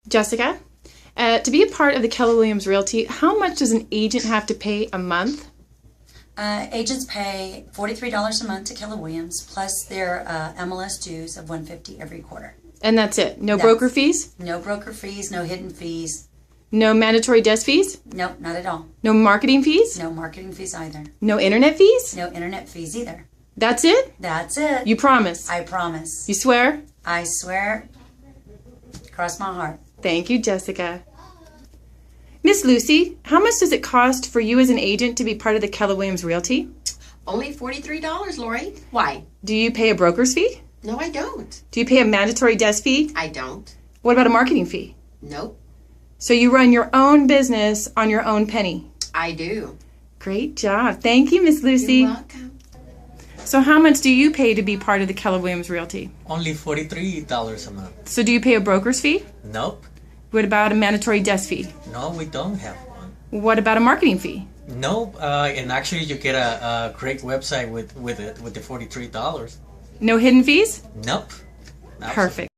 Jessica, to be a part of the Keller Williams Realty, how much does an agent have to pay a month? Agents pay $43 a month to Keller Williams, plus their MLS dues of $150 every quarter. And that's it? No That's- broker fees? No broker fees, no hidden fees. No mandatory desk fees? Nope, not at all. No marketing fees? No marketing fees either. No internet fees? No internet fees either. That's it? That's it. You promise? I promise. You swear? I swear, cross my heart. Thank you, Jessica. Miss Lucy, how much does it cost for you as an agent to be part of the Keller Williams Realty? Only $43, Lori. Why? Do you pay a broker's fee? No, I don't. Do you pay a mandatory desk fee? I don't. What about a marketing fee? Nope. So you run your own business on your own penny. I do. Great job. Thank you, Miss Lucy. You're welcome. So how much do you pay to be part of the Keller Williams Realty? Only $43 a month. So do you pay a broker's fee? Nope. What about a mandatory desk fee? No, we don't have one. What about a marketing fee? Nope. And actually, you get a great website with the $43. No hidden fees? Nope. Perfect.